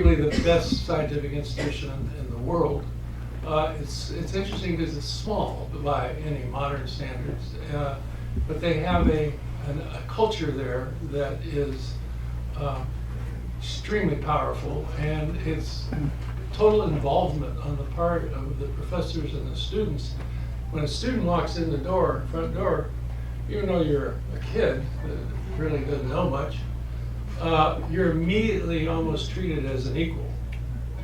the best scientific institution in the world. It's interesting because it's small by any modern standards, but they have a culture there that is extremely powerful, and it's total involvement on the part of the professors and the students. When a student walks in the front door, even though you're a kid that really doesn't know much, you're immediately almost treated as an equal.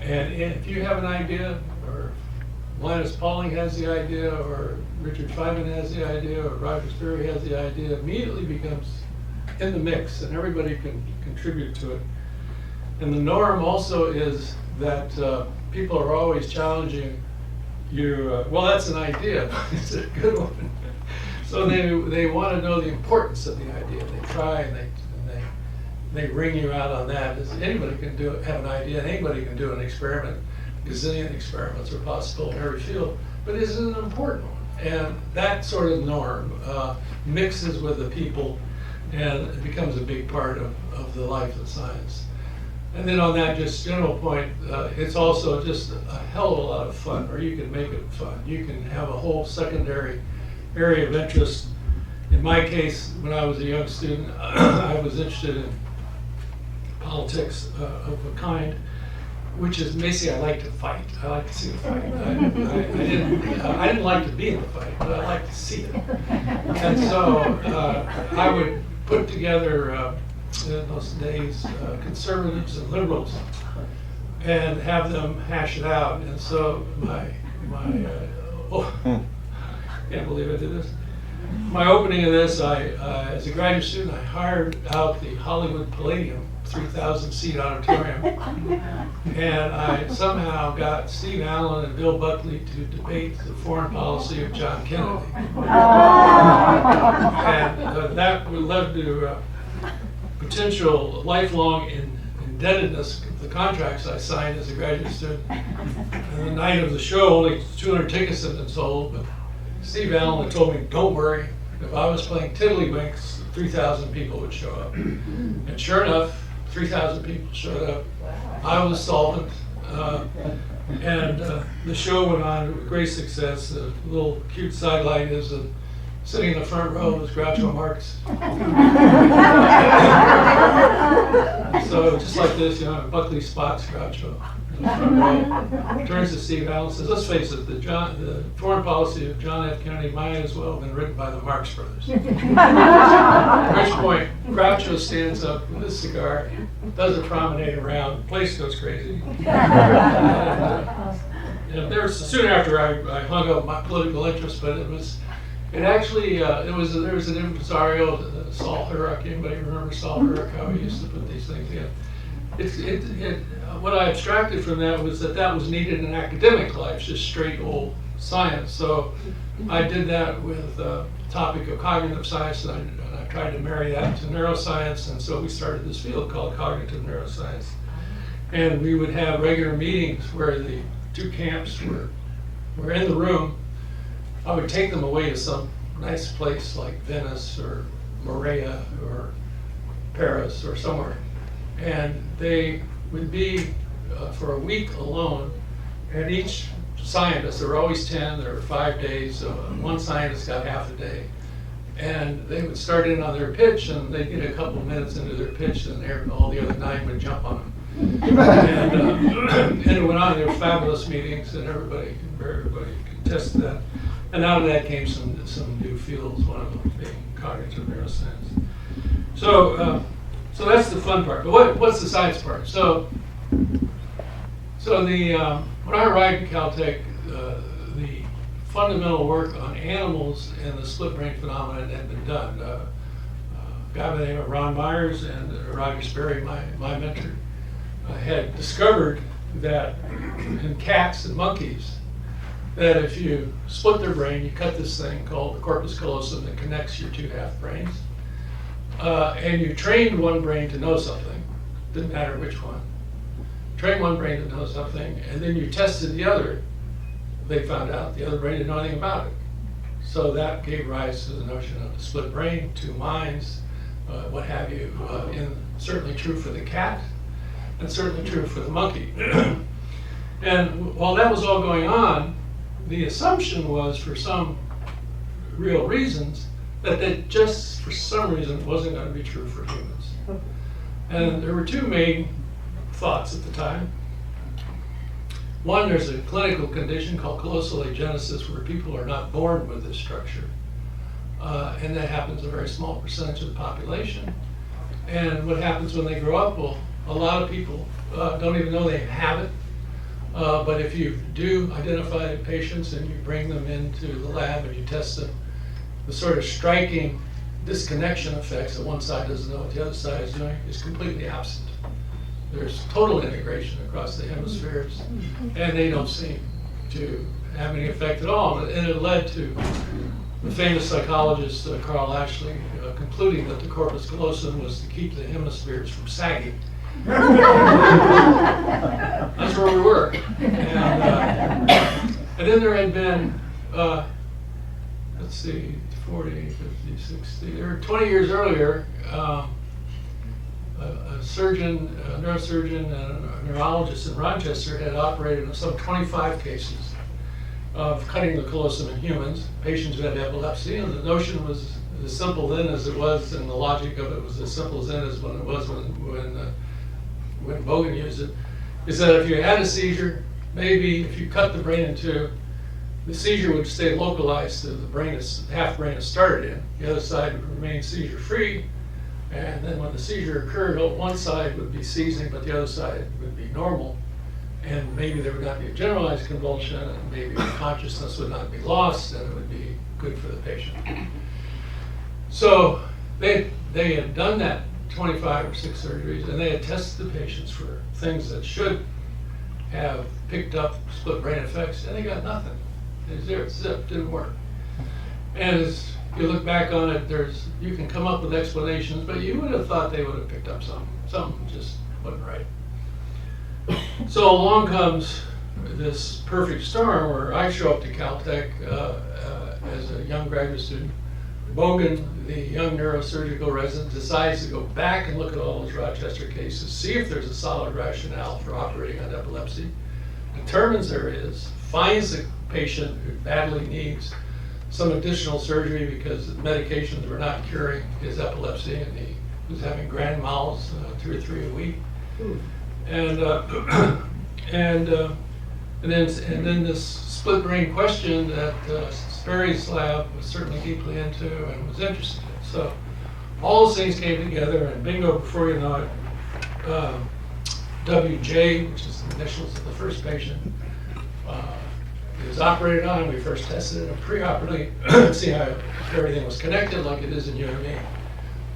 And if you have an idea, or Linus Pauling has the idea, or Richard Feynman has the idea, or Roger Sperry has the idea, immediately becomes in the mix, and everybody can contribute to it. And the norm also is that people are always challenging you. Well, that's an idea, but it's a good one. So they want to know the importance of the idea. They try and they ring you out on that. Anybody can have an idea, and anybody can do an experiment. Gazillion experiments are possible in every field, but it's an important one. And that sort of norm mixes with the people, and it becomes a big part of the life of science. And then on that just general point, it's also just a hell of a lot of fun, or you can make it fun. You can have a whole secondary area of interest. In my case, when I was a young student, I was interested in politics of a kind, which is basically I like to fight. I like to see the fight. I didn't like to be in the fight, but I like to see it. And so I would put together in those days conservatives and liberals and have them hash it out. And so can't believe I did this. My opening of this, as a graduate student, I hired out the Hollywood Palladium 3,000-seat auditorium, and I somehow got Steve Allen and Bill Buckley to debate the foreign policy of John Kennedy. And that would lead to potential lifelong indebtedness of the contracts I signed as a graduate student. And the night of the show, only 200 tickets had been sold, but Steve Allen had told me, don't worry, if I was playing Tiddlywinks, 3,000 people would show up. And sure enough, 3,000 people showed up. I was solvent, and the show went on with great success. The little cute sidelight is sitting in the front row was Groucho Marx. So just like this, Buckley spots Groucho in the front row, turns to Steve Allen and says, let's face it, the foreign policy of John F. Kennedy might as well have been written by the Marx Brothers. At which point, Groucho stands up with his cigar, does a promenade around, the place goes crazy. And soon after I hung up my political interest, but there was an impresario, Saul Hurok. Anybody remember Saul Hurok, how he used to put these things in? What I abstracted from that was that was needed in academic life, just straight old science. So I did that with the topic of cognitive science, and I tried to marry that to neuroscience, and so we started this field called cognitive neuroscience. And we would have regular meetings where the two camps were in the room. I would take them away to some nice place like Venice or Morea or Paris or somewhere. And they would be for a week alone, and each scientist, there were always 10, there were 5 days, so one scientist got half a day. And they would start in on their pitch, and they'd get a couple of minutes into their pitch, and all the other 9 would jump on them. And it went on. There were fabulous meetings, and everybody contested that. And out of that came some new fields, one of them being cognitive neuroscience. So that's the fun part. But what's the science part? So when I arrived at Caltech, the fundamental work on animals and the split brain phenomenon had been done. A guy by the name of Ron Myers and Roger Sperry, my mentor, had discovered that in cats and monkeys, that if you split their brain, you cut this thing called the corpus callosum that connects your two half brains, and you trained one brain to know something, didn't matter which one, trained one brain to know something, and then you tested the other, they found out the other brain didn't know anything about it. So that gave rise to the notion of a split brain, two minds, what have you, and certainly true for the cat. and certainly true for the monkey. And while that was all going on, the assumption was, for some real reasons, that that just for some reason wasn't going to be true for humans. And there were two main thoughts at the time. One, there's a clinical condition called callosal agenesis where people are not born with this structure. And that happens a very small percentage of the population. And what happens when they grow up? Well, a lot of people don't even know they have it. But if you do identify patients and you bring them into the lab and you test them, the sort of striking disconnection effects that one side doesn't know what the other side is doing is completely absent. There's total integration across the hemispheres, and they don't seem to have any effect at all. And it led to the famous psychologist Carl Ashley concluding that the corpus callosum was to keep the hemispheres from sagging. That's where we were. And then there had been, let's see, 40, 50, 60, there were 20 years earlier, a surgeon, a neurosurgeon, and a neurologist in Rochester had operated on some 25 cases of cutting the callosum in humans, patients who had epilepsy, and the notion was as simple then as it was, and the logic of it was as simple as then as when it was when Bogan used it, is that if you had a seizure, maybe if you cut the brain in two, the seizure would stay localized to the brain, half brain it started in. The other side would remain seizure-free, and then when the seizure occurred, one side would be seizing, but the other side would be normal, and maybe there would not be a generalized convulsion, and maybe consciousness would not be lost, and it would be good for the patient. So they had done that 25 or 6 surgeries, and they had tested the patients for things that should have picked up split brain effects, and they got nothing. Zip, didn't work. And as you look back on it, you can come up with explanations, but you would have thought they would have picked up something. Something just wasn't right. So along comes this perfect storm where I show up to Caltech as a young graduate student. Bogan, the young neurosurgical resident, decides to go back and look at all those Rochester cases, see if there's a solid rationale for operating on epilepsy, determines there is, finds a patient who badly needs some additional surgery because the medications were not curing his epilepsy, and he was having grand mals 2 or 3 a week. And then this split brain question that Sperry's lab was certainly deeply into and was interested in. So all those things came together, and bingo, before you know it, WJ, which is the initials of the first patient, it was operated on. We first tested it preoperatively to see how everything was connected, like it is in you and me,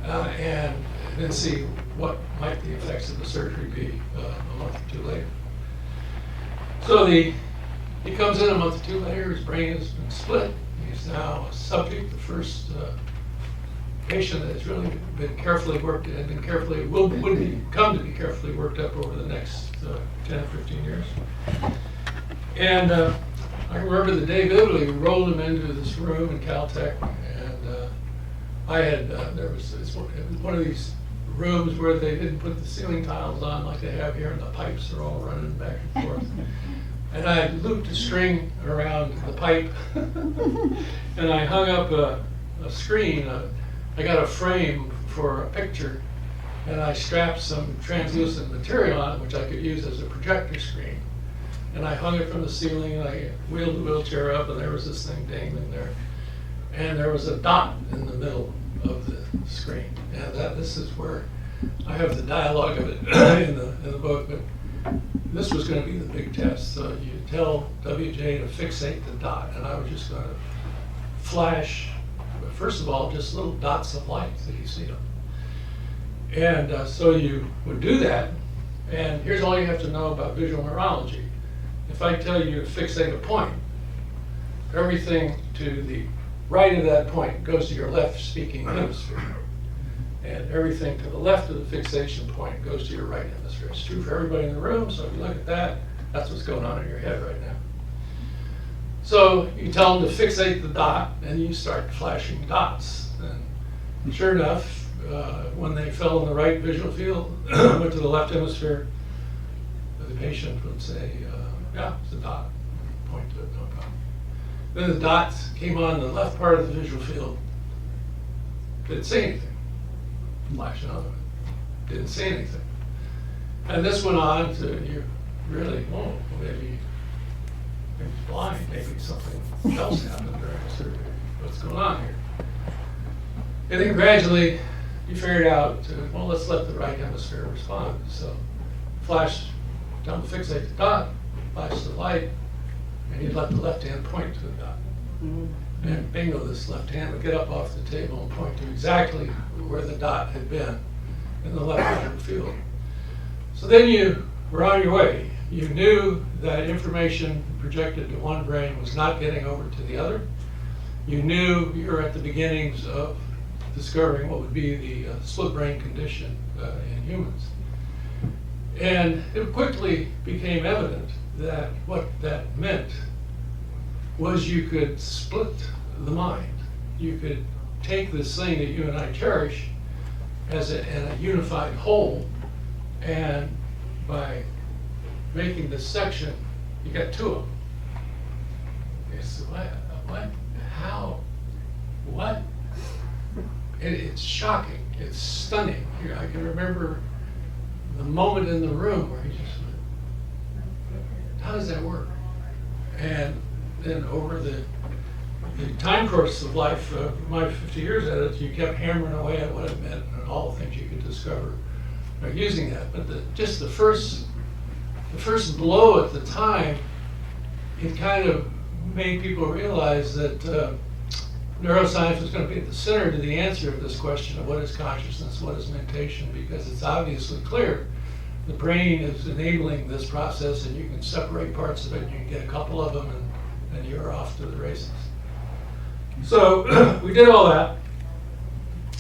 and then see what might the effects of the surgery be a month or 2 later. So he comes in a month or 2 later, his brain has been split. He's now a subject, the first patient that has really been carefully worked, and been carefully, would come to be carefully worked up over the next 10 or 15 years. And I remember the day vividly. We rolled him into this room in Caltech, and I had, it was one of these rooms where they didn't put the ceiling tiles on like they have here, and the pipes are all running back and forth. And I had looped a string around the pipe, and I hung up a screen. I got a frame for a picture, and I strapped some translucent material on it, which I could use as a projector screen. And I hung it from the ceiling, and I wheeled the wheelchair up, and there was this thing dangling there. And there was a dot in the middle of the screen. And this is where I have the dialogue of it in the book. But this was going to be the big test. So you tell WJ to fixate the dot, and I was just going to flash, first of all, just little dots of light that you see them. And so you would do that, and here's all you have to know about visual neurology. If I tell you to fixate a point, everything to the right of that point goes to your left speaking hemisphere. And everything to the left of the fixation point goes to your right hemisphere. It's true for everybody in the room, so if you look at that, that's what's going on in your head right now. So you tell them to fixate the dot, and you start flashing dots. And sure enough, when they fell in the right visual field, went to the left hemisphere, the patient would say, yeah, it's a dot. Point to it, no problem. Then the dots came on the left part of the visual field. Didn't say anything. Flash another one. Didn't say anything. And this went on to, you really, oh, maybe he's blind, maybe something else happened during surgery. What's going on here? And then gradually, you figured out, well, let's let the right hemisphere respond. So, flash, don't fixate the dot, flash the light, and you'd let the left hand point to the dot. And bingo, this left hand would get up off the table and point to exactly where the dot had been in the left visual field. So then you were on your way. You knew that information projected to one brain was not getting over to the other. You knew you were at the beginnings of discovering what would be the split brain condition in humans. And it quickly became evident that what that meant was you could split the mind. You could take this thing that you and I cherish as a unified whole, and by making this section, you got two of them. It's what? How? What? It's shocking. It's stunning. I can remember the moment in the room where he just went, how does that work? And then over the time course of life, my 50 years at it, you kept hammering away at what it meant and all the things you could discover by using that. But just the first blow at the time, it kind of made people realize that neuroscience was going to be at the center to the answer of this question of what is consciousness, what is mentation, because it's obviously clear the brain is enabling this process, and you can separate parts of it, and you can get a couple of them, and you're off to the races. So we did all that,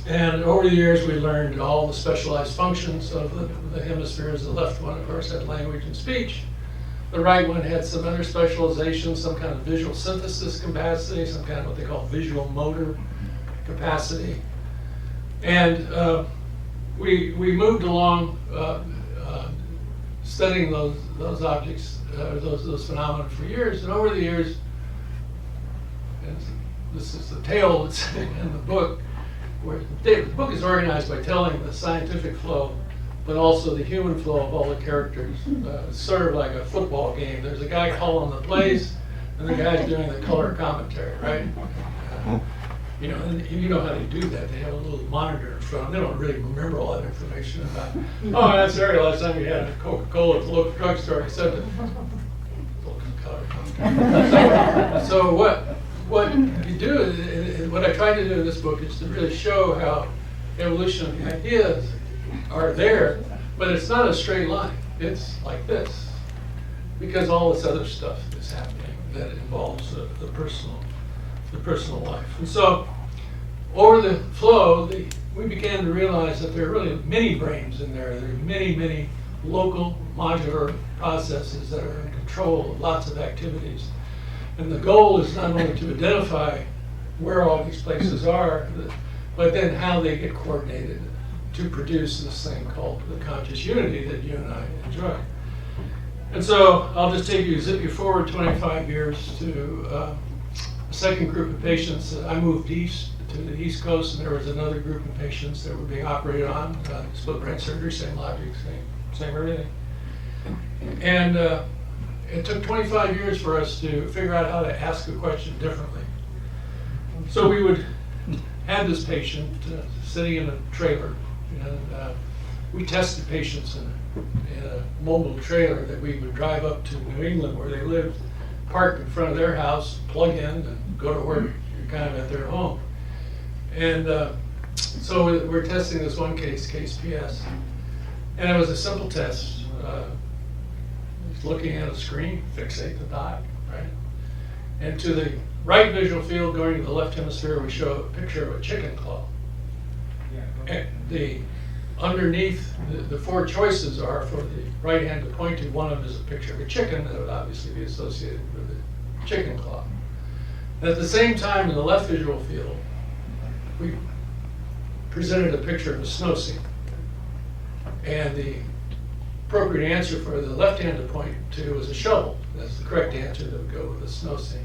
and over the years we learned all the specialized functions of the hemispheres. The left one, of course, had language and speech. The right one had some other specializations, some kind of visual synthesis capacity, some kind of what they call visual motor capacity. And we moved along studying those objects, those phenomena for years. And over the years, and this is the tale that's in the book, where the book is organized by telling the scientific flow, but also the human flow of all the characters. It's sort of like a football game. There's a guy calling the plays, and the guy's doing the color commentary, right? And you know how they do that. They have a little monitor in front. They don't really remember all that information about, oh, that's the very last time we had a Coca-Cola at the local drugstore, except the color commentary. So what you do, and what I try to do in this book is to really show how evolutionary ideas are there, but it's not a straight line. It's like this, because all this other stuff is happening that involves the personal life. And so, over the flow, we began to realize that there are really many brains in there. There are many local modular processes that are in control of lots of activities. And the goal is not only to identify where all these places are, but then how they get coordinated to produce this thing called the conscious unity that you and I enjoy. And so I'll just zip you forward 25 years to a second group of patients. I moved east to the East Coast, and there was another group of patients that were being operated on, split brain surgery, same logic, same everything. And it took 25 years for us to figure out how to ask a question differently. So we would have this patient sitting in a trailer, and we tested patients in a mobile trailer that we would drive up to New England where they lived, park in front of their house, plug in, and go to work. You're kind of at their home. And so we're testing this one case PS, and it was a simple test. Looking at a screen, fixate the dot, right? And to the right visual field, going to the left hemisphere, we show a picture of a chicken claw. And underneath the four choices are for the right hand to point to. One of them is a picture of a chicken that would obviously be associated with the chicken claw. And at the same time, in the left visual field, we presented a picture of a snow scene. And the appropriate answer for the left hand to point to was a shovel. That's the correct answer that would go with a snow scene.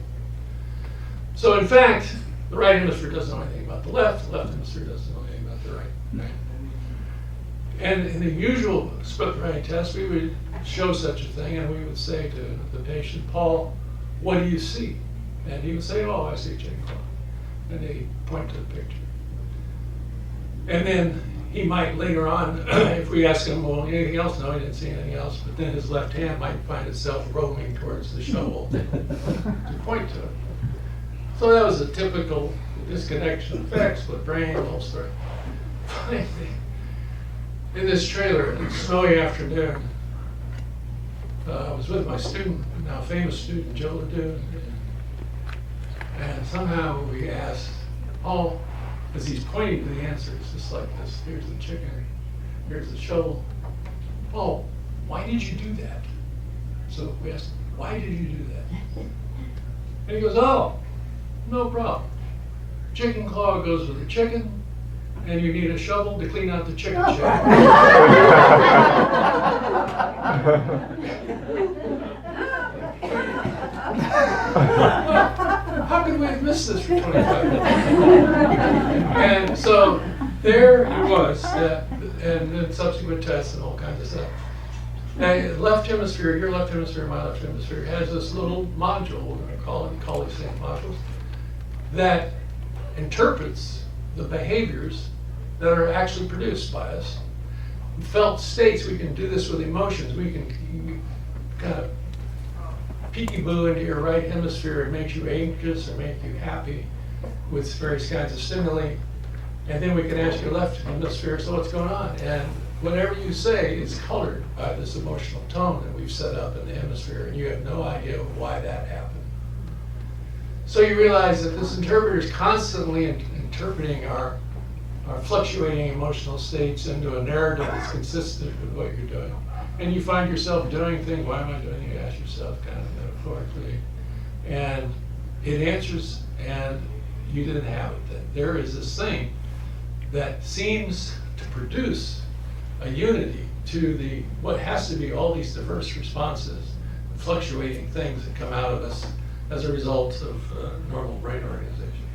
So in fact, the right hemisphere doesn't know anything about the left hemisphere doesn't know anything about the right. And in the usual split writing test, we would show such a thing and we would say to the patient, Paul, what do you see? And he would say, oh, I see a chicken claw. And they point to the picture. And then he might later on, if we ask him, well, anything else? No, he didn't see anything else. But then his left hand might find itself roaming towards the shovel to point to it. So that was a typical disconnection effect, split brain, whole story. In this trailer, in a snowy afternoon, I was with my student, now famous student, Joe Ledoux, and somehow we asked, Paul, as he's pointing to the answers, just like this, here's the chicken, here's the shovel. Paul, why did you do that? So we asked, why did you do that? And he goes, oh, no problem. Chicken claw goes with the chicken, and you need a shovel to clean out the chicken shack. How could we have missed this for 25 minutes? And so there he was, and then subsequent tests and all kinds of stuff. Now, left hemisphere, your left hemisphere, my left hemisphere, has this little module, we're going to call these same modules, that interprets the behaviors that are actually produced by us. Felt states, we can do this with emotions. We can kind of peekaboo into your right hemisphere. It makes you anxious or make you happy with various kinds of stimuli. And then we can ask your left hemisphere, so what's going on? And whatever you say is colored by this emotional tone that we've set up in the hemisphere, and you have no idea why that happened. So you realize that this interpreter is constantly interpreting our fluctuating emotional states into a narrative that's consistent with what you're doing. And you find yourself doing things, why am I doing it? You ask yourself kind of metaphorically. And it answers, and you didn't have it then. There is this thing that seems to produce a unity to the what has to be all these diverse responses, fluctuating things that come out of us as a result of normal brain organization.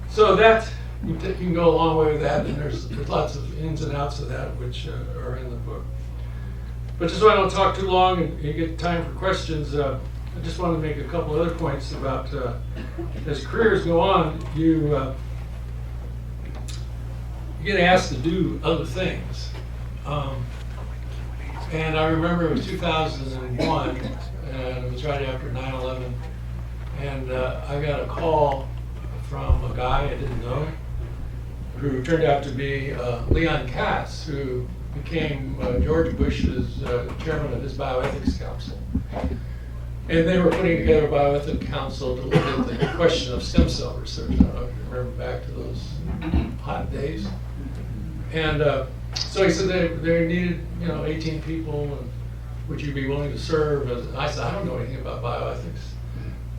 So that, you can go a long way with that, and there's lots of ins and outs of that which are in the book. But just so I don't talk too long and you get time for questions, I just want to make a couple other points about as careers go on, you get asked to do other things. And I remember it was 2001, and it was right after 9/11, and I got a call from a guy I didn't know, who turned out to be Leon Katz, who became George Bush's chairman of his bioethics council. And they were putting together a bioethics council to look at the question of stem cell research. I don't know if you remember back to those hot days. And so he said they needed 18 people, and would you be willing to serve? And I said, I don't know anything about bioethics.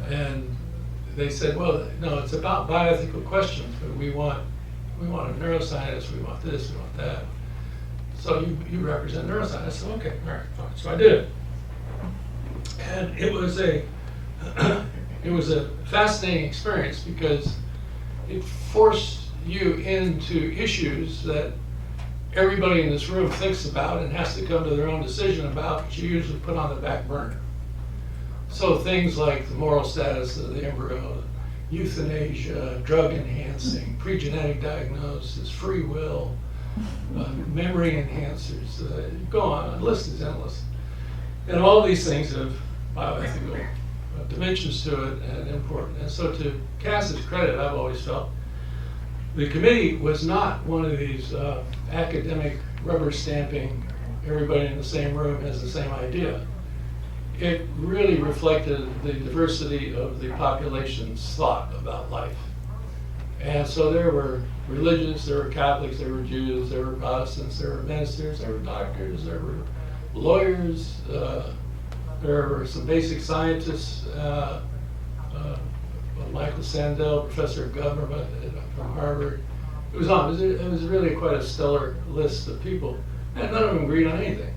And they said, well, no, it's about bioethical questions, but we want a neuroscientist, we want this, we want that. So you represent neuroscience. I said, okay, all right, fine. So I did it. And it was a fascinating experience because it forced you into issues that everybody in this room thinks about and has to come to their own decision about, but you usually put on the back burner. So things like the moral status of the embryo, euthanasia, drug enhancing, pre-genetic diagnosis, free will, memory enhancers, go on, the list is endless. And all these things have bioethical dimensions to it and important. And so to Cass's credit, I've always felt, the committee was not one of these academic rubber stamping, everybody in the same room has the same idea. It really reflected the diversity of the population's thought about life. And so there were religions, there were Catholics, there were Jews, there were Protestants, there were ministers, there were doctors, there were lawyers, there were some basic scientists, Michael Sandel, professor of government from Harvard. It was really quite a stellar list of people, and none of them agreed on anything.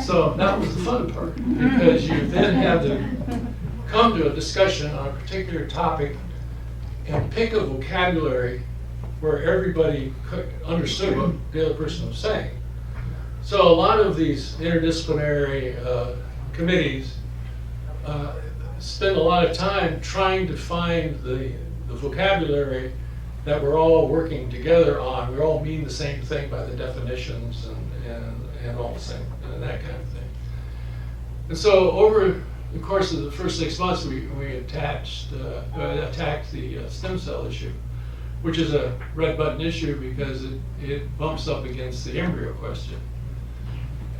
So that was the fun part, because you then had to come to a discussion on a particular topic and pick a vocabulary where everybody understood what the other person was saying. So a lot of these interdisciplinary committees spend a lot of time trying to find the vocabulary that we're all working together on. We all mean the same thing by the definitions and all the same, and that kind of thing. And so over the course of the first 6 months, we attacked the stem cell issue, which is a red button issue because it bumps up against the embryo question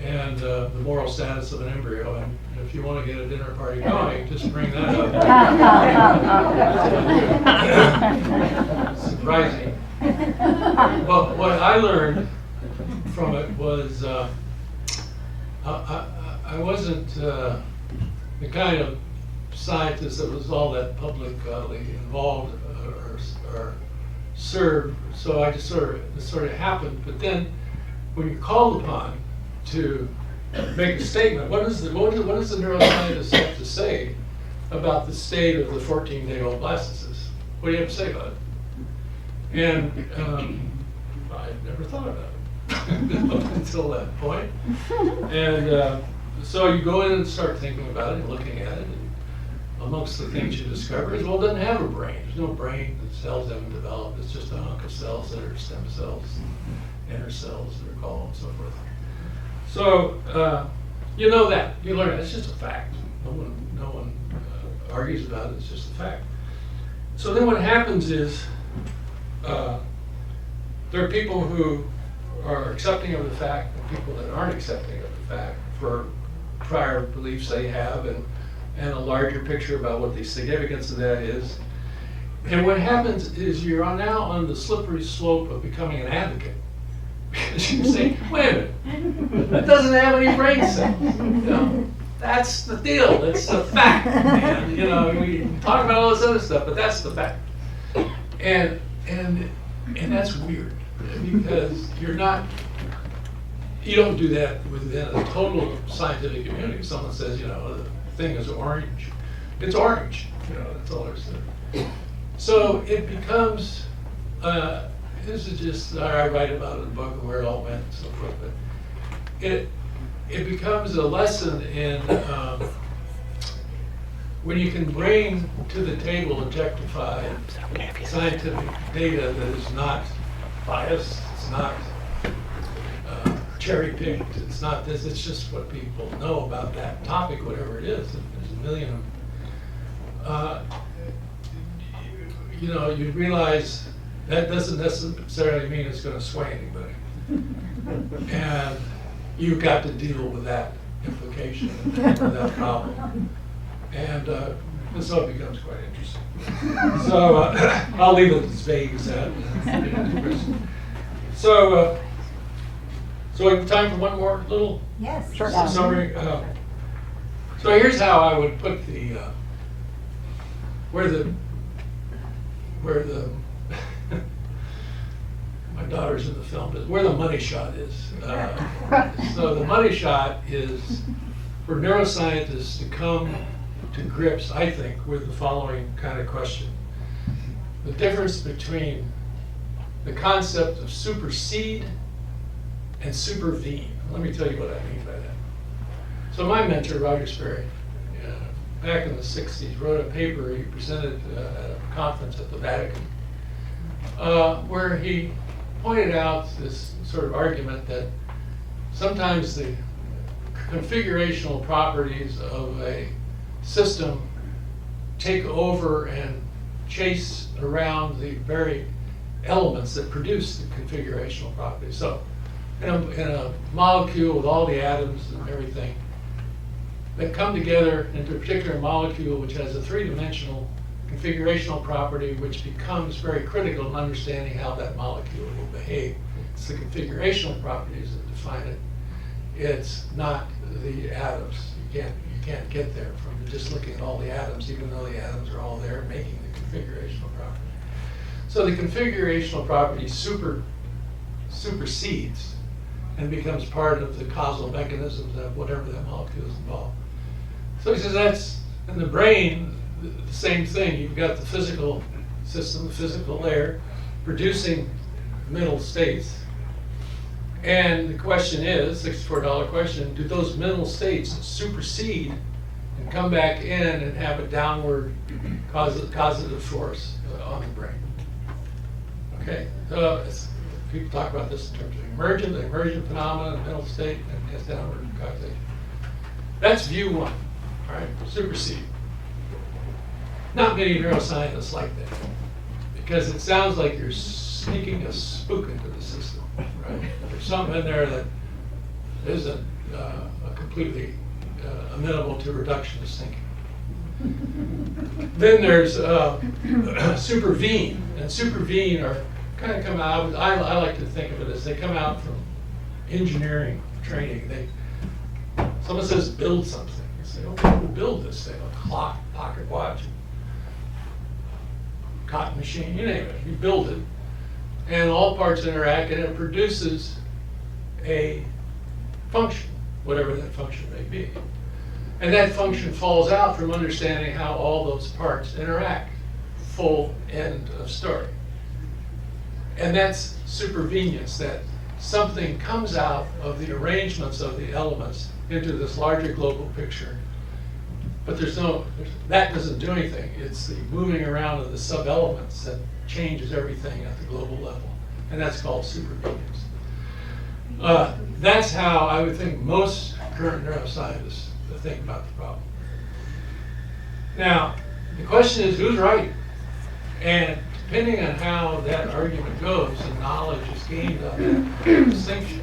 and the moral status of an embryo. And if you want to get a dinner party going, just bring that up. Surprising. But what I learned from it was I wasn't the kind of scientist that was all that publicly involved or served. So I just it sort of happened. But then when you're called upon to make a statement, what does the neuroscientist have to say about the state of the 14-day-old blastocyst? What do you have to say about it? And I never thought about it up until that point. And so you go in and start thinking about it and looking at it. And amongst the things you discover is, well, it doesn't have a brain. There's no brain. The cells haven't developed. It's just a hunk of cells that are stem cells, inner cells they're called, and so forth. So you know that. You learn it. It's just a fact. No one argues about it. It's just a fact. So then what happens is there are people who are accepting of the fact and people that aren't accepting of the fact for prior beliefs they have and a larger picture about what the significance of that is. And what happens is you're now on the slippery slope of becoming an advocate. Because you say, wait a minute, it doesn't have any brain cells. You know, that's the deal, that's the fact. And you know, we talk about all this other stuff, but that's the fact. And that's weird, because you don't do that within a total scientific community. If someone says, you know, the thing is orange, it's orange. You know, that's all there's there. So it becomes, this is just, I write about it in the book and where it all went and so forth, but it becomes a lesson in when you can bring to the table objectified scientific data that is not biased, it's not cherry-picked, it's not this, it's just what people know about that topic, whatever it is. There's a million of them. You know, you realize that doesn't necessarily mean it's going to sway anybody. And you've got to deal with that implication, with that problem. And so it becomes quite interesting. So I'll leave it as vague as that. So we have time for one more little summary. So here's how I would put where the my daughter's in the film, where the money shot is. So the money shot is for neuroscientists to come to grips, I think, with the following kind of question. The difference between the concept of supersede and supervene. Let me tell you what I mean by that. So my mentor, Roger Sperry, back in the 60s, wrote a paper he presented at a conference at the Vatican, where he pointed out this sort of argument that sometimes the configurational properties of a system take over and chase around the very elements that produce the configurational properties. So in a molecule with all the atoms and everything, that come together into a particular molecule which has a three-dimensional configurational property which becomes very critical in understanding how that molecule will behave. It's the configurational properties that define it. It's not the atoms. You can't get there from just looking at all the atoms, even though the atoms are all there making the configurational property. So the configurational property supersedes and becomes part of the causal mechanisms of whatever that molecule is involved. So he says that's, in the brain, the same thing. You've got the physical system, the physical layer, producing mental states. And the question is, $64 question, do those mental states supersede and come back in and have a downward causative force on the brain? Okay, people talk about this in terms of emergent phenomena, mental state, and has downward causation. That's view one, all right, supersede. Not many neuroscientists like that, because it sounds like you're sneaking a spook into the system, right? There's something in there that isn't completely amenable to reductionist thinking. Then there's supervene, and supervene are kind of come out, I like to think of it as they come out from engineering training. Someone says build something. You say, okay, we'll build this thing, a clock, pocket watch, cotton machine, you name it. You build it, and all parts interact, and it produces a function, whatever that function may be. And that function falls out from understanding how all those parts interact. Full end of story. And that's supervenience, that something comes out of the arrangements of the elements into this larger global picture. But that doesn't do anything. It's the moving around of the sub-elements that changes everything at the global level. And that's called supervenience. That's how I would think most current neuroscientists think about the problem. Now, the question is, who's right? And depending on how that argument goes and knowledge is gained on that distinction,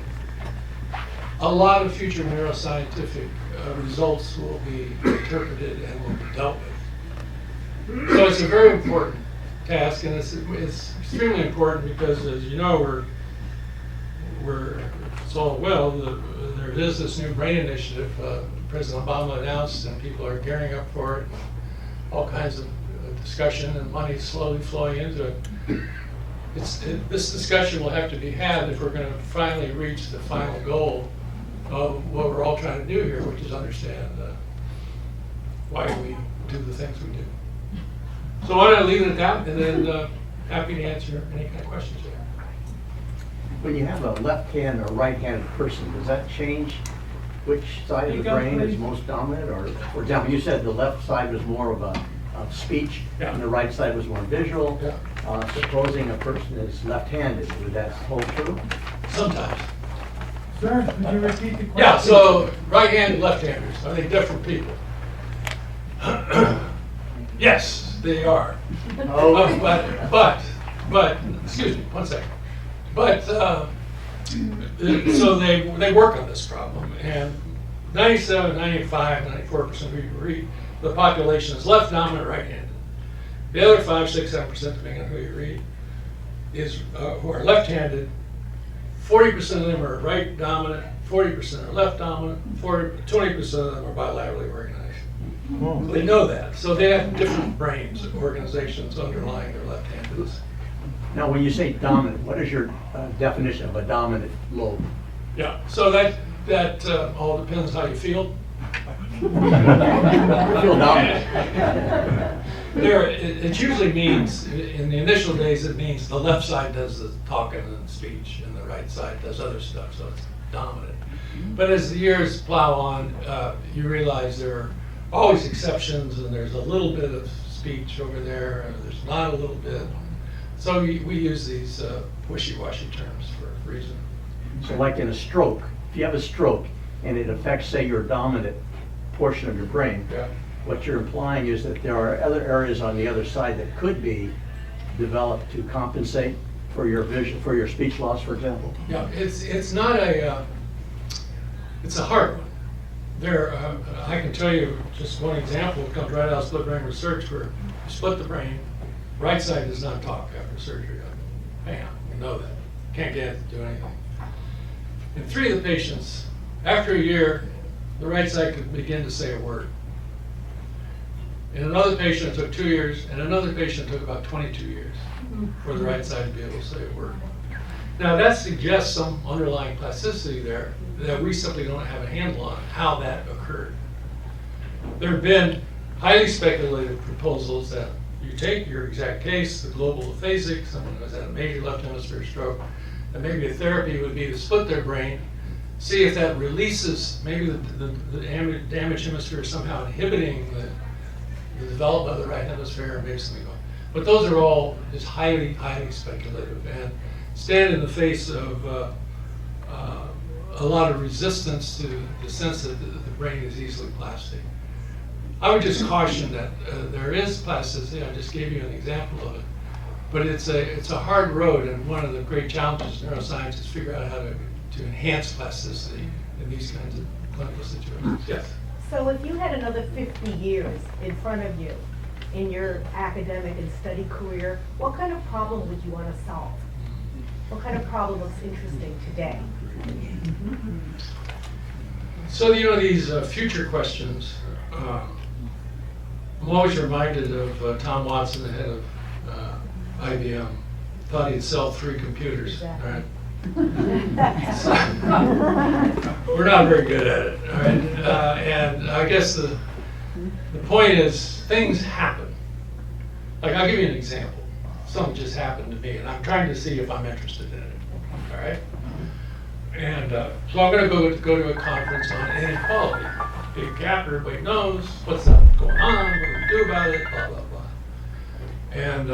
a lot of future neuroscientific results will be interpreted and will be dealt with. So it's a very important task, and it's extremely important because, as you know, it's all well. There is this new brain initiative President Obama announced, and people are gearing up for it. All kinds of discussion and money slowly flowing into it. This discussion will have to be had if we're going to finally reach the final goal of what we're all trying to do here, which is understand why we do the things we do. So why don't I leave it at that, and then happy to answer any kind of questions you have. When you have a left-hand or right-handed person, does that change which side of the brain is most dominant? Or, for example, you said the left side was more of speech, yeah, and the right side was more visual. Yeah. Supposing a person is left-handed, would that hold true? Sometimes. Sir, could you repeat the question? Yeah, so right-handed, left-handers, are they different people? Yes, they are. Oh. But, excuse me, one second. But, so they work on this problem, and 97, 95, 94% of people read, the population is left dominant, right-handed. The other 5, 6, 7%, depending on who you read, is who are left-handed. 40% of them are right dominant, 40% are left dominant, 20% of them are bilaterally organized. So they know that. So they have different brains, organizations underlying their left-handedness. Now, when you say dominant, what is your definition of a dominant lobe? Yeah, so that all depends how you feel. I feel dominant. It usually means, in the initial days, it means the left side does the talking and speech, and the right side does other stuff, so it's dominant. But as the years plow on, you realize there are always exceptions, and there's a little bit of speech over there, and there's not a little bit. So we use these wishy-washy terms for a reason. So like in a stroke, if you have a stroke and it affects, say, your dominant portion of your brain, Yeah. what you're implying is that there are other areas on the other side that could be developed to compensate for your vision, for your speech loss, for example. Yeah, it's not it's a hard one. I can tell you just one example. It comes right out of split brain research where you split the brain. Right side does not talk after surgery. Bam, you know that. Can't get it to do anything. In 3 of the patients, after a year, the right side could begin to say a word. In another patient, it took 2 years, and another patient took about 22 years for the right side to be able to say a word. Now that suggests some underlying plasticity there that we simply don't have a handle on how that occurred. There have been highly speculative proposals that you take your exact case, the global aphasic, someone who has had a major left hemisphere stroke, and maybe a therapy would be to split their brain, see if that releases, maybe the damaged hemisphere is somehow inhibiting the development of the right hemisphere, and maybe something going. But those are all just highly, highly speculative and stand in the face of a lot of resistance to the sense that the brain is easily plastic. I would just caution that there is plasticity. I just gave you an example of it, but it's a hard road, and one of the great challenges of neuroscience is figure out how to enhance plasticity in these kinds of clinical situations. Yes. So if you had another 50 years in front of you in your academic and study career, what kind of problem would you want to solve? What kind of problem looks interesting today? So, these future questions, I'm always reminded of Tom Watson, the head of IBM, thought he'd sell 3 computers, Exactly. all right? We're not very good at it, all right? And I guess the point is, things happen. Like, I'll give you an example. Something just happened to me, and I'm trying to see if I'm interested in it, all right? And so I'm going to go to a conference on inequality. Big gap, everybody knows what's going on, what do we do about it, blah, blah, blah. And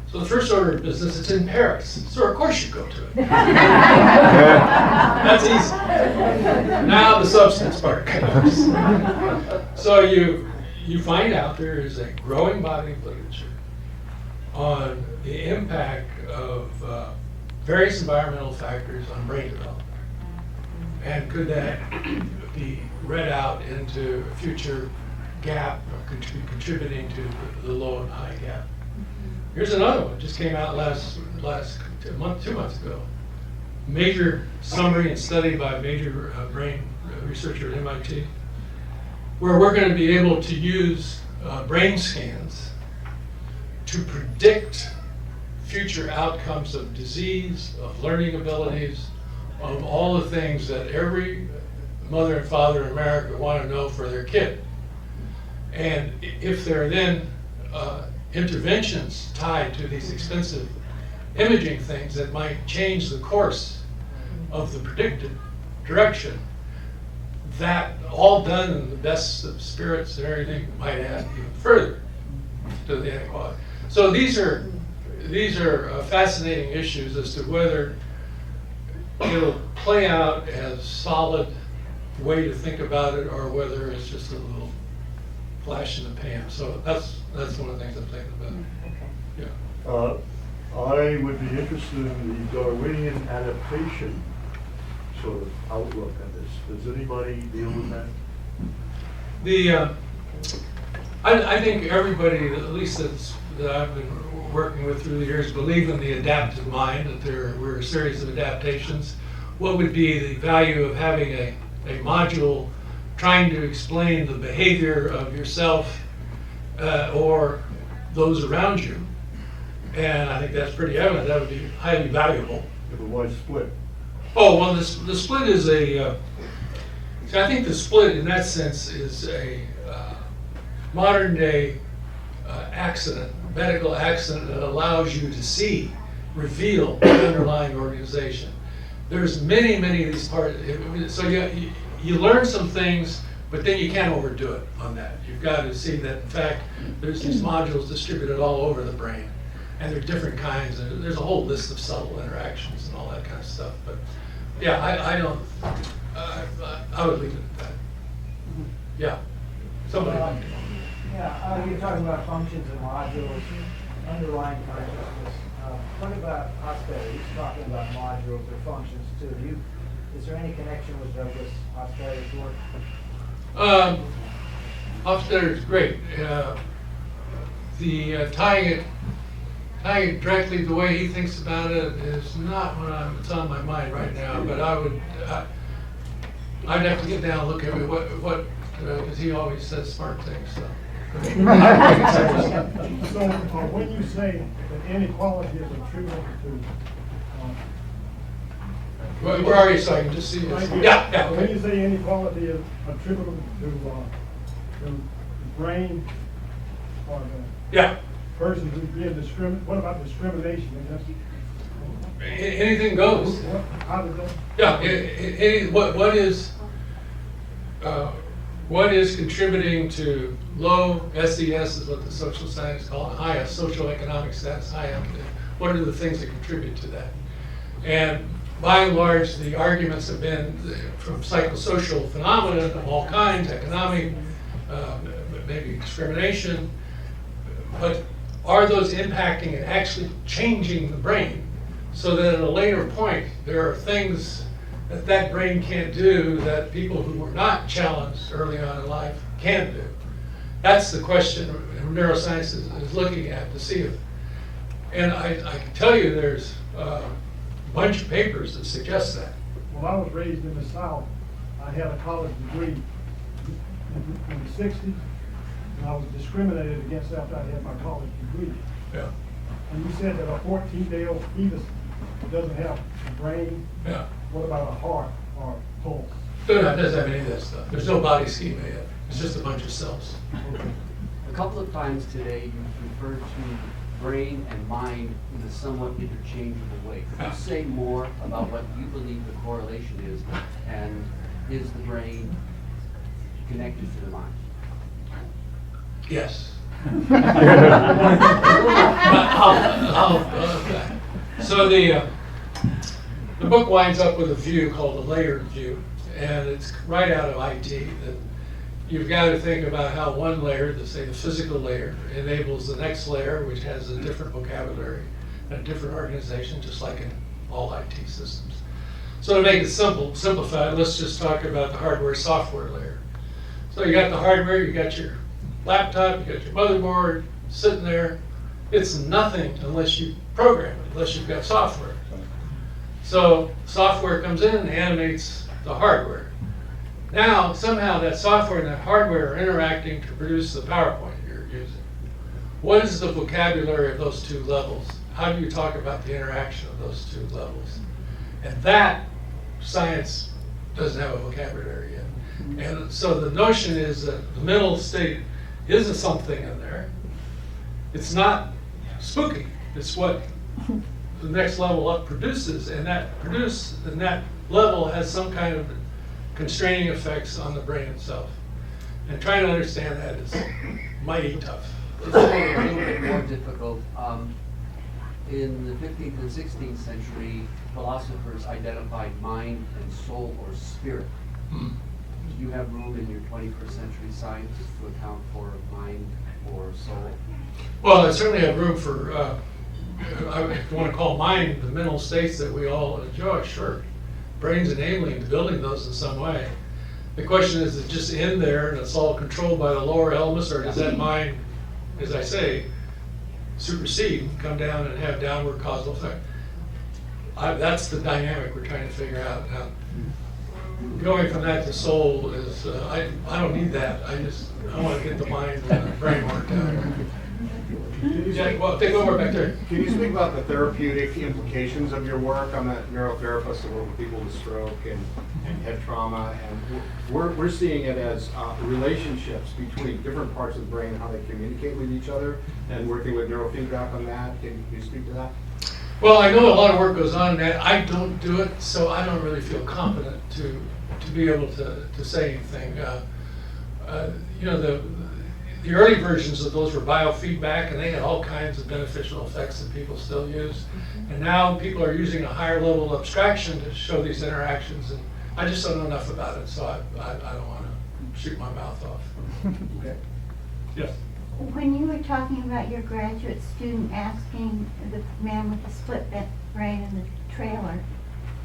so the first order of business, it's in Paris. So of course you go to it. That's easy. Now the substance part comes. So you find out there is a growing body of literature on the impact of various environmental factors on brain development. And could that be read out into a future gap or contributing to the low and high gap? Here's another one, just came out last 2 months ago. Major summary and study by a major brain researcher at MIT, where we're going to be able to use brain scans to predict future outcomes of disease, of learning abilities, of all the things that every mother and father in America want to know for their kid. And if there are then interventions tied to these expensive imaging things that might change the course of the predicted direction, that all done in the best of spirits and everything might add even further to the inequality. So these are fascinating issues as to whether it'll play out as solid way to think about it or whether it's just a little flash in the pan. So that's one of the things I'm thinking about. Okay. Yeah. I would be interested in the Darwinian adaptation sort of outlook on this. Does anybody deal with that? I think everybody, at least that I've been working with through the years, believe in the adaptive mind, that there were a series of adaptations. What would be the value of having a module trying to explain the behavior of yourself or those around you? And I think that's pretty evident. That would be highly valuable. Yeah, but why split? Oh, well, the split is I think the split in that sense is a modern day accident, medical accident that allows you to see, reveal the underlying organization. There's many of these parts. So you learn some things, but then you can't overdo it on that. You've got to see that, in fact, there's these modules distributed all over the brain, and they're different kinds, and there's a whole list of subtle interactions and all that kind of stuff. But yeah, I would leave it at that. Yeah, somebody. Yeah, you're talking about functions and modules, underlying consciousness. What about Hofstadter? He's talking about modules or functions too. Is there any connection with Douglas Hofstadter's work? Hofstadter is great. Tying it directly the way he thinks about it is not it's on my mind right now. But I'd have to get down and look at what because he always says smart things. So. So when you say that inequality is attributable to Where are you, so I can just see this? Right here. Yeah, yeah, When you okay. say inequality is attributable to the brain or the Yeah. person who's being discriminated, what about discrimination against? Anything goes. How does that? Yeah, what is contributing to low SES is what the social science call it, high socioeconomic status, what are the things that contribute to that? And by and large, the arguments have been from psychosocial phenomena of all kinds, economic, maybe discrimination, but are those impacting and actually changing the brain so that at a later point, there are things that that brain can't do that people who were not challenged early on in life can do? That's the question neuroscience is looking at to see if, and I can tell you there's a bunch of papers that suggest that. When I was raised in the South, I had a college degree in the 60s, and I was discriminated against after I had my college degree. Yeah, And you said that a 14-day-old fetus doesn't have a brain. yeah. What about a heart or pulse? No, it doesn't have any of that stuff. There's no body schema yet. It's just a bunch of cells. A couple of times today, you've referred to brain and mind in a somewhat interchangeable way. Could you say more about what you believe the correlation is, and is the brain connected to the mind? Yes. So the book winds up with a view called the layered view, and it's right out of IT that you've got to think about how one layer, say the physical layer, enables the next layer, which has a different vocabulary and a different organization, just like in all IT systems. So to make it simplified, let's just talk about the hardware-software layer. So you got the hardware, you got your laptop, you got your motherboard sitting there. It's nothing unless you program it, unless you've got software. So software comes in and animates the hardware. Now, somehow that software and that hardware are interacting to produce the PowerPoint you're using. What is the vocabulary of those two levels? How do you talk about the interaction of those two levels? And that science doesn't have a vocabulary yet. And so the notion is that the mental state isn't something in there. It's not spooky. It's what the next level up produces, and that level has some kind of constraining effects on the brain itself. And trying to understand that is mighty tough. It's a little bit more difficult. In the 15th and 16th century, philosophers identified mind and soul or spirit. Hmm. Do you have room in your 21st century science to account for mind or soul? Well, I certainly have room for, I want to call mind the mental states that we all enjoy, sure. Brain's enabling, building those in some way. The question is it just in there and it's all controlled by the lower elements, or does that mind, as I say, supersede, come down and have downward causal effect? That's the dynamic we're trying to figure out. Now, going from that to soul is, I don't need that. I want to get the mind and the brain worked out. Yeah, well, take over back there. Can you speak about the therapeutic implications of your work? I'm a neurotherapist. I work with people with stroke and head trauma, and we're seeing it as relationships between different parts of the brain and how they communicate with each other, and working with neurofeedback on that. Can you speak to that? Well, I know a lot of work goes on in that. I don't do it, so I don't really feel competent to be able to say anything. You know, the early versions of those were biofeedback, and they had all kinds of beneficial effects that people still use. And now people are using a higher level of abstraction to show these interactions, and I just don't know enough about it, so I don't want to shoot my mouth off. Okay. Yes. When you were talking about your graduate student asking the man with the split brain in the trailer,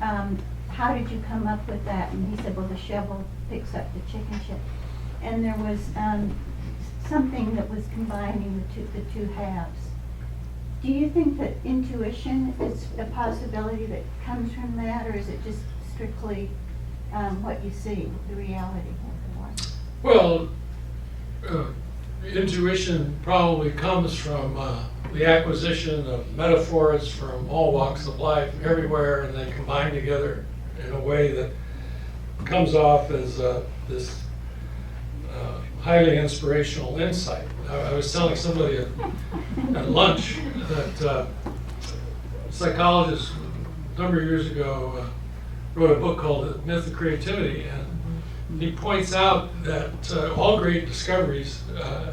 how did you come up with that? And he said, well, the shovel picks up the chicken shit. And there was something that was combining the two halves. Do you think that intuition is a possibility that comes from that, or is it just strictly what you see, the reality of the one? Well, intuition probably comes from the acquisition of metaphors from all walks of life, everywhere, and they combine together in a way that comes off as this highly inspirational insight. I was telling somebody at lunch that a psychologist a number of years ago wrote a book called The Myth of Creativity, and he points out that all great discoveries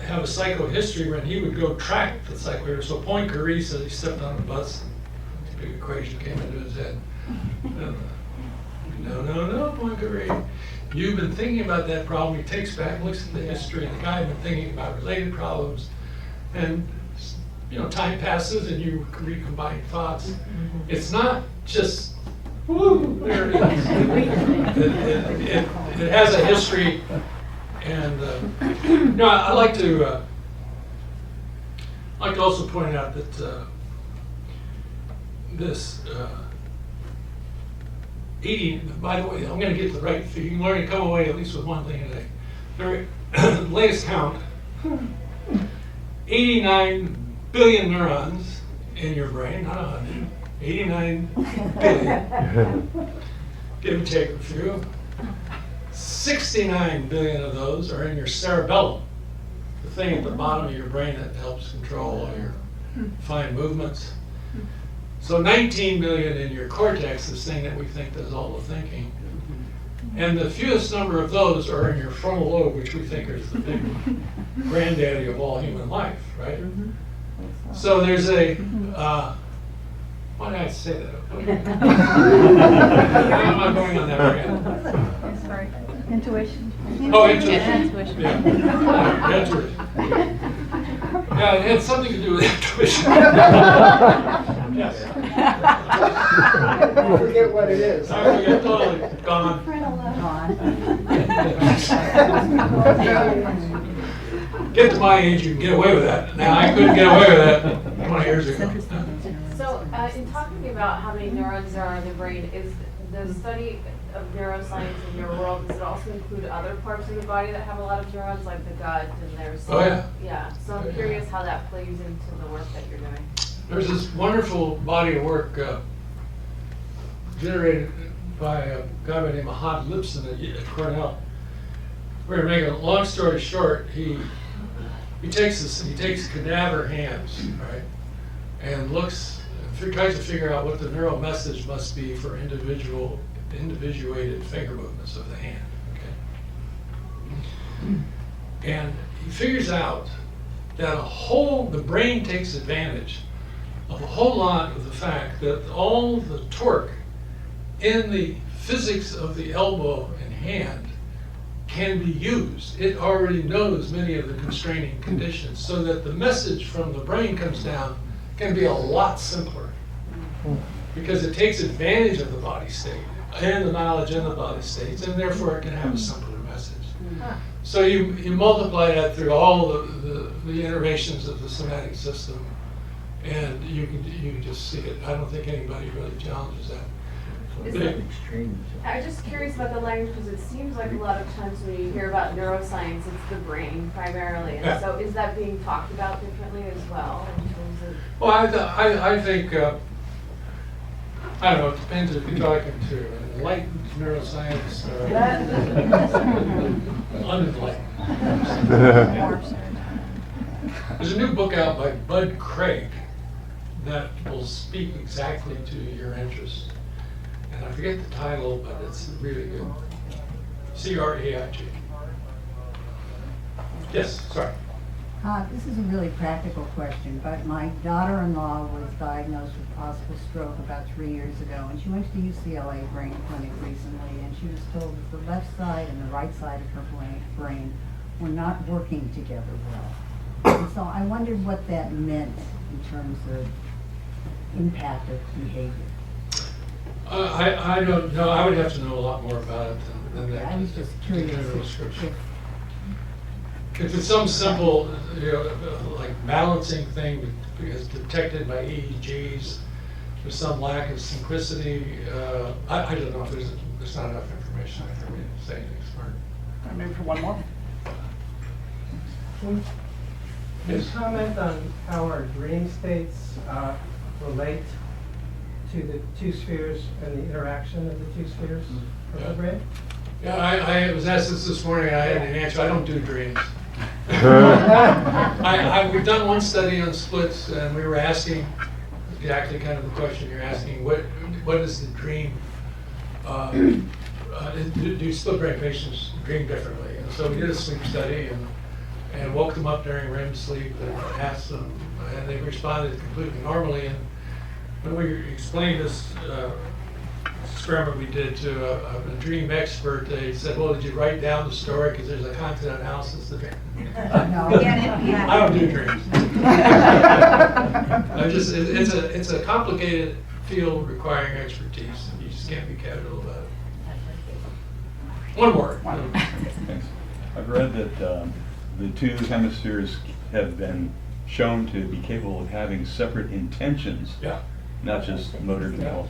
have a psychohistory when he would go track the psychohistory. So Poincaré said he stepped on a bus, and a big equation came into his head. No, Poincaré. You've been thinking about that problem. He takes back, looks at the history, and the guy had been thinking about related problems. And time passes and you recombine thoughts. It's not just, woo, there it is. It has a history, and I like to also point out that this 80. By the way, I'm going to get the right figure. You can learn to come away at least with one thing today. The latest count: 89 billion neurons in your brain, not 100. 89 billion. Give or take a few. 69 billion of those are in your cerebellum, the thing at the bottom of your brain that helps control all your fine movements. So 19 million in your cortex, this thing that we think does all the thinking. And the fewest number of those are in your frontal lobe, which we think is the big granddaddy of all human life, right? So there's a, why did I say that? I'm not going on that rant. Sorry. Intuition. Oh, intuition. Intuition. Yeah, intuition. Yeah, it had something to do with intuition. Yes. I forget what it is. I forget, totally gone. Get to my age, you can get away with that. Now, I couldn't get away with that 20 years ago. So, in talking about how many neurons there are in the brain, is the study of neuroscience in your world, does it also include other parts of the body that have a lot of neurons, like the gut and there's... Oh, yeah. Yeah, so I'm curious how that plays into the work that you're doing. There's this wonderful body of work generated by a guy by the name of Hod Lipson at Cornell. We're gonna make a long story short. He takes cadaver hands, right, and tries to figure out what the neural message must be for individuated finger movements of the hand. Okay, and he figures out that the brain takes advantage of a whole lot of the fact that all the torque in the physics of the elbow and hand can be used. It already knows many of the constraining conditions, so that the message from the brain comes down can be a lot simpler, because it takes advantage of the body state and the knowledge in the body states, and therefore it can have a simpler message. So you multiply that through all the innervations of the somatic system, and you can just see it. I don't think anybody really challenges that. I'm just curious about the language, because it seems like a lot of times when you hear about neuroscience, it's the brain primarily. And so is that being talked about differently as well in terms of... Well, I think, I don't know, it depends if you're talking to enlightened neuroscience or unenlightened. There's a new book out by Bud Craig that will speak exactly to your interest. And I forget the title, but it's really good. C-R-A-I-G. Yes, sorry. This is a really practical question, but my daughter-in-law was diagnosed with possible stroke about 3 years ago, and she went to UCLA Brain Clinic recently, and she was told that the left side and the right side of her brain were not working together well. And so I wondered what that meant in terms of impact of behavior. I don't know. I would have to know a lot more about it than that. I was just curious if it's some simple, like balancing thing because detected by EEGs, there's some lack of simplicity. I don't know if there's not enough information for me to say anything smart. Maybe for one more. Can you Yes. comment on how our dream states relate to the two spheres and the interaction of the two spheres of the brain? Yeah, I was asked this morning, I had an answer, I don't do dreams. We've done one study on splits, and we were asking exactly kind of the question you're asking, what is the dream? Do split brain patients dream differently? And so we did a sleep study and woke them up during REM sleep and asked them, and they responded completely normally. And when we explained this experiment we did to a dream expert, they said, well, did you write down the story? Because there's a content analysis to it. I don't do dreams. It's a complicated field requiring expertise. You just can't be casual about it. One more. Thanks. I've read that the two hemispheres have been shown to be capable of having separate intentions, Yeah. not just motor control.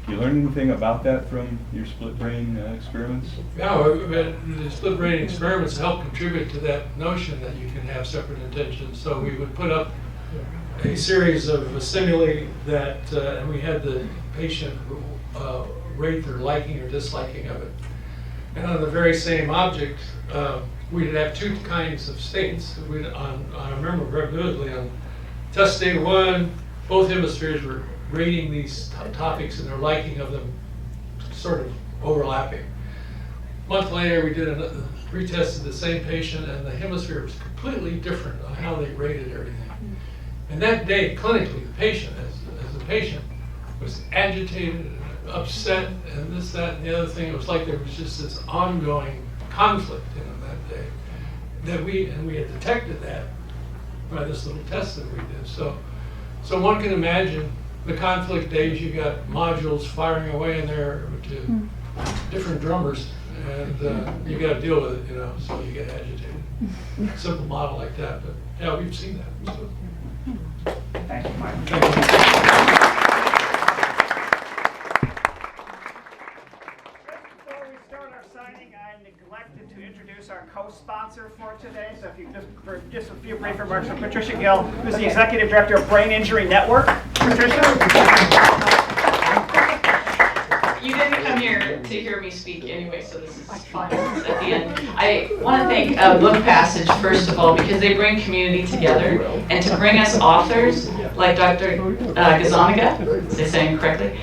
You learn anything about that from your split brain experiments? Yeah, the split brain experiments help contribute to that notion that you can have separate intentions. So we would put up a series of stimuli that, and we had the patient rate their liking or disliking of it. And on the very same object, we'd have two kinds of states. I remember very vividly on test state 1, both hemispheres were rating these topics and their liking of them sort of overlapping. A month later, we did retested the same patient, and the hemisphere was completely different on how they rated everything. And that day, clinically, the patient, as a patient, was agitated, upset, and this, that, and the other thing. It was like there was just this ongoing conflict in them that day. That we had detected that by this little test that we did. So one can imagine the conflict days, you got modules firing away in there to different drummers, and you got to deal with it, so you get agitated. Simple model like that, but yeah, we've seen that. So. Thank you, Mike. Thank you. Before we start our signing, I neglected to introduce our co-sponsor for today. So if you for just a few brief remarks from Patricia Gill, who's the Executive Director of Brain Injury Network. Patricia? You didn't come here to hear me speak anyway, so this is fun at the end. I want to thank Book Passage, first of all, because they bring community together, and to bring us authors like Dr. Gazzaniga, is I saying correctly,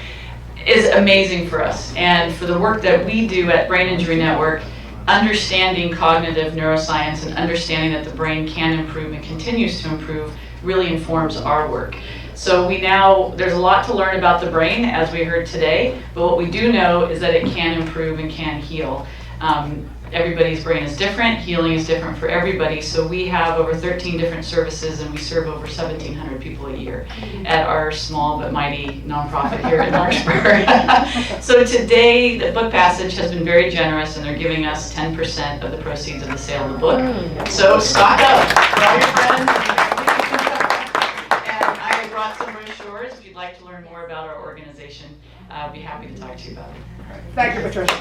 is amazing for us. And for the work that we do at Brain Injury Network, understanding cognitive neuroscience and understanding that the brain can improve and continues to improve really informs our work. So there's a lot to learn about the brain, as we heard today, but what we do know is that it can improve and can heal. Everybody's brain is different, healing is different for everybody, so we have over 13 different services and we serve over 1,700 people a year at our small but mighty nonprofit here in Lawrenceburg. So today, the Book Passage has been very generous and they're giving us 10% of the proceeds of the sale of the book. So stock up for all your friends. And I brought some brochures if you'd like to learn more about our organization. I'd be happy to talk to you about it. Thank you, Patricia.